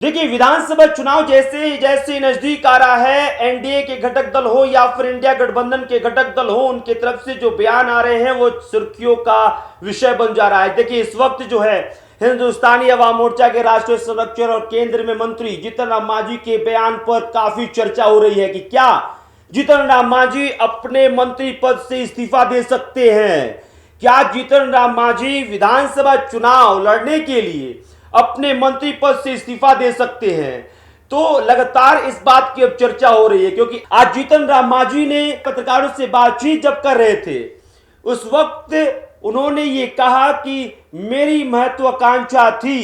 देखिए, विधानसभा चुनाव जैसे जैसे नजदीक आ रहा है, एनडीए के घटक दल हो या फिर इंडिया गठबंधन के घटक दल हो, उनकी तरफ से जो बयान आ रहे हैं वो सुर्खियों का विषय बन जा रहा है। देखिए, इस वक्त जो है हिंदुस्तानी अवाम मोर्चा के राष्ट्रीय संरक्षण और केंद्र में मंत्री जीतन राम मांझी के बयान पर काफी चर्चा हो रही है कि क्या जीतन राम मांझी अपने मंत्री पद से इस्तीफा दे सकते हैं। क्या जीतन राम मांझी विधानसभा चुनाव लड़ने के लिए अपने मंत्री पद से इस्तीफा दे सकते हैं। तो लगातार इस बात की अब चर्चा हो रही है, क्योंकि आज जीतन राम मांझी ने पत्रकारों से बातचीत जब कर रहे थे उस वक्त उन्होंने ये कहा कि मेरी महत्वाकांक्षा थी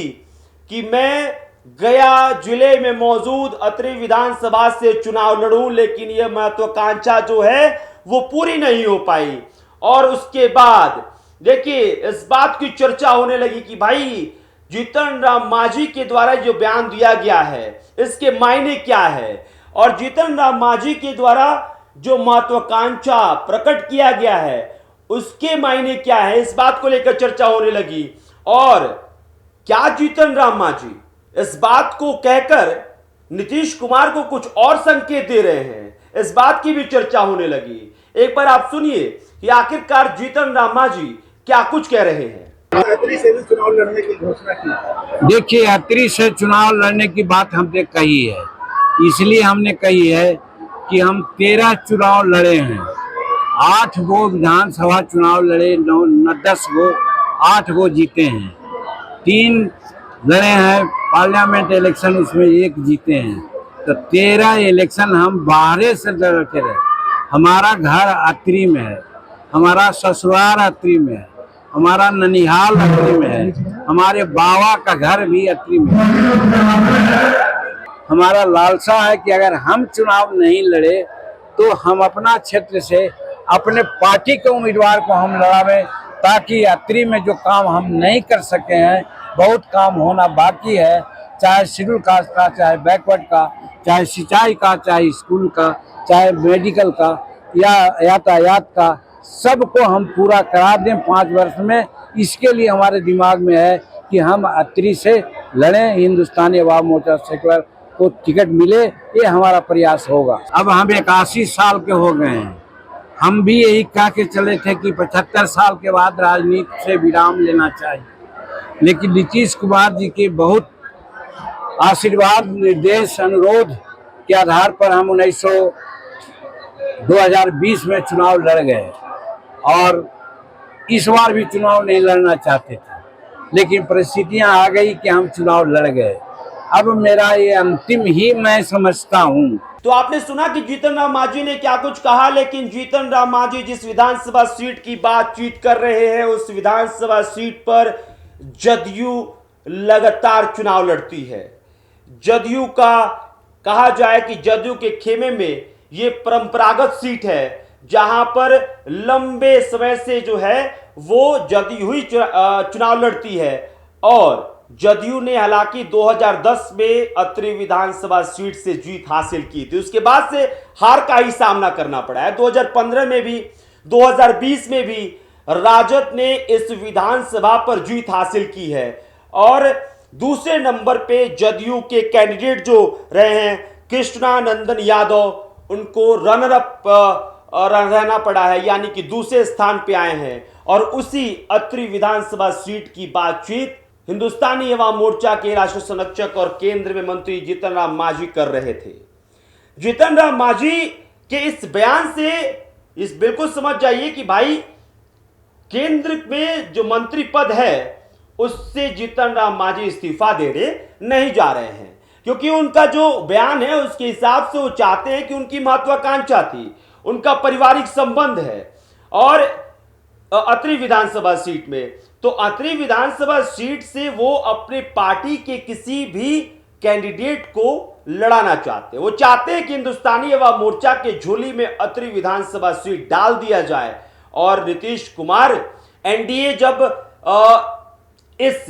कि मैं गया जिले में मौजूद अत्रि विधानसभा से चुनाव लड़ूं, लेकिन यह महत्वाकांक्षा जो है वो पूरी नहीं हो पाई। और उसके बाद देखिए, इस बात की चर्चा होने लगी कि भाई जीतन राम मांझी के द्वारा जो बयान दिया गया है इसके मायने क्या है, और जीतन राम मांझी के द्वारा जो महत्वाकांक्षा प्रकट किया गया है उसके मायने क्या है। इस बात को लेकर चर्चा होने लगी। और क्या जीतन राम मांझी इस बात को कहकर नीतीश कुमार को कुछ और संकेत दे रहे हैं, इस बात की भी चर्चा होने लगी। एक बार आप सुनिए कि आखिरकार जीतन राम मांझी क्या कुछ कह रहे हैं। अत्रि से भी चुनाव लड़ने की घोषणा की। देखिए, अत्रि से चुनाव लड़ने की बात हमने कही है, इसलिए हमने कही है कि हम 13 चुनाव लड़े हैं। 8 गो विधानसभा चुनाव लड़े, 10 गो, 8 गो जीते हैं। 3 लड़े हैं पार्लियामेंट इलेक्शन, उसमें 1 जीते हैं। तो 13 इलेक्शन हम बाहर से लड़ते रहे। हमारा घर अत्रि में है, हमारा ससुराल अत्रि में है, हमारा ननिहाल अत्रि में है, हमारे बाबा का घर भी अत्रि में है। हमारा लालसा है कि अगर हम चुनाव नहीं लड़े तो हम अपना क्षेत्र से अपने पार्टी के उम्मीदवार को हम लड़ावे, ताकि अत्रि में जो काम हम नहीं कर सके हैं, बहुत काम होना बाकी है, चाहे शेड्यूल कास्ट का, चाहे बैकवर्ड का, चाहे सिंचाई का, चाहे स्कूल का, चाहे मेडिकल का या यातायात का, सबको हम पूरा करा दें 5 वर्ष में। इसके लिए हमारे दिमाग में है कि हम अत्रि से लड़ें, हिंदुस्तानी अवाम मोर्चा सेकुलर को टिकट मिले, ये हमारा प्रयास होगा। अब हम 81 साल के हो गए हैं। हम भी यही कह के चले थे कि 75 साल के बाद राजनीति से विराम लेना चाहिए, लेकिन नीतीश कुमार जी के बहुत आशीर्वाद, निर्देश, अनुरोध के आधार पर हम 2020 में चुनाव लड़ गए और इस बार भी चुनाव नहीं लड़ना चाहते थे, लेकिन परिस्थितियां आ गई कि हम चुनाव लड़ गए। अब मेरा ये अंतिम ही मैं समझता हूँ। तो आपने सुना कि जीतन राम मांझी ने क्या कुछ कहा, लेकिन जीतन राम मांझी जिस विधानसभा सीट की बातचीत कर रहे हैं उस विधानसभा सीट पर जदयू लगातार चुनाव लड़ती है। जदयू का कहा जाए कि जदयू के खेमे में ये परंपरागत सीट है जहां पर लंबे समय से जो है वो जदयू ही चुनाव लड़ती है। और जदयू ने हालांकि 2010 में अत्रि विधानसभा सीट से जीत हासिल की थी, उसके बाद से हार का ही सामना करना पड़ा है। 2015 में भी, 2020 में भी राजद ने इस विधानसभा पर जीत हासिल की है। और दूसरे नंबर पे जदयू के कैंडिडेट जो रहे हैं कृष्णा नंदन यादव, उनको रनर अप रहना पड़ा है, यानी कि दूसरे स्थान पे आए हैं। और उसी अत्रि विधानसभा सीट की बातचीत हिंदुस्तानी अवाम मोर्चा के राष्ट्रीय संरक्षक और केंद्र में मंत्री जीतन राम मांझी कर रहे थे। जीतन राम मांझी के इस बयान से इस बिल्कुल समझ जाइए कि भाई केंद्र में जो मंत्री पद है उससे जीतन राम मांझी इस्तीफा देने नहीं जा रहे हैं, क्योंकि उनका जो बयान है उसके हिसाब से वो चाहते हैं कि उनकी महत्वाकांक्षा थी, उनका पारिवारिक संबंध है। और अत्रि विधानसभा सीट में, तो अत्रि विधानसभा सीट से वो अपने पार्टी के किसी भी कैंडिडेट को लड़ाना चाहते हैं। वो चाहते हैं कि हिंदुस्तानी अवाम मोर्चा के झोली में अत्रि विधानसभा सीट डाल दिया जाए। और नीतीश कुमार एनडीए जब इस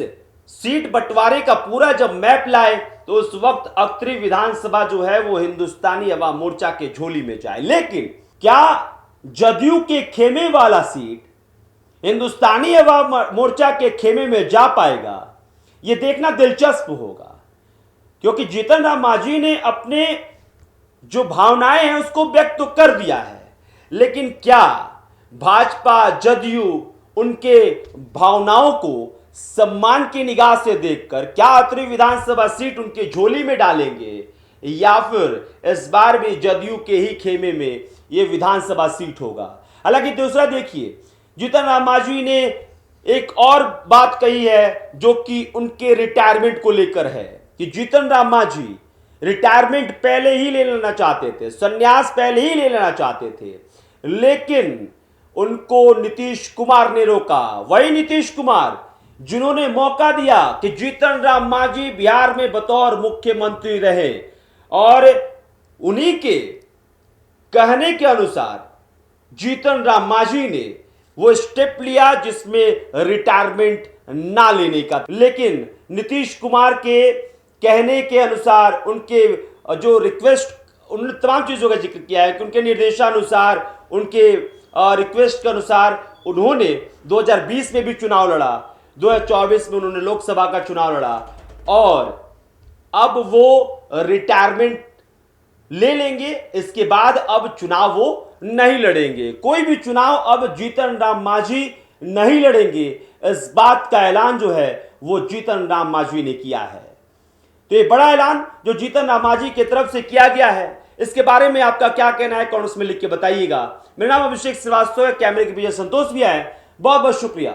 सीट बंटवारे का पूरा जब मैप लाए तो उस वक्त अत्रि विधानसभा जो है वो हिंदुस्तानी अवाम मोर्चा के झोली में जाए। लेकिन क्या जदयू के खेमे वाला सीट हिंदुस्तानी अवाम मोर्चा के खेमे में जा पाएगा, यह देखना दिलचस्प होगा। क्योंकि जीतन राम मांझी ने अपने जो भावनाएं हैं उसको व्यक्त तो कर दिया है, लेकिन क्या भाजपा जदयू उनके भावनाओं को सम्मान की निगाह से देखकर क्या अतरी विधानसभा सीट उनके झोली में डालेंगे, या फिर इस बार भी जदयू के ही खेमे में यह विधानसभा सीट होगा। हालांकि दूसरा देखिए, जीतन राम मांझी ने एक और बात कही है जो कि उनके रिटायरमेंट को लेकर है कि जीतन राम मांझी रिटायरमेंट पहले ही ले लेना चाहते थे, संन्यास पहले ही ले लेना चाहते थे, लेकिन उनको नीतीश कुमार ने रोका। वही नीतीश कुमार जिन्होंने मौका दिया कि जीतन राम मांझी बिहार में बतौर मुख्यमंत्री रहे, और उन्हीं के कहने के अनुसार जीतन राम मांझी ने वो स्टेप लिया जिसमें रिटायरमेंट ना लेने का। लेकिन नीतीश कुमार के कहने के अनुसार उनके जो रिक्वेस्ट, उन्होंने तमाम चीजों का जिक्र किया है कि उनके निर्देशानुसार, उनके रिक्वेस्ट के अनुसार उन्होंने 2020 में भी चुनाव लड़ा, 2024 में उन्होंने लोकसभा का चुनाव लड़ा, और अब वो रिटायरमेंट ले लेंगे। इसके बाद अब चुनाव वो नहीं लड़ेंगे, कोई भी चुनाव अब जीतन राम मांझी नहीं लड़ेंगे। इस बात का ऐलान जो है वो जीतन राम मांझी ने किया है। तो ये बड़ा ऐलान जो जीतन राम मांझी की तरफ से किया गया है, इसके बारे में आपका क्या कहना है कमेंट्स में लिख के बताइएगा। मेरा नाम अभिषेक श्रीवास्तव है, कैमरे के पीछे संतोष भी है। बहुत बहुत शुक्रिया।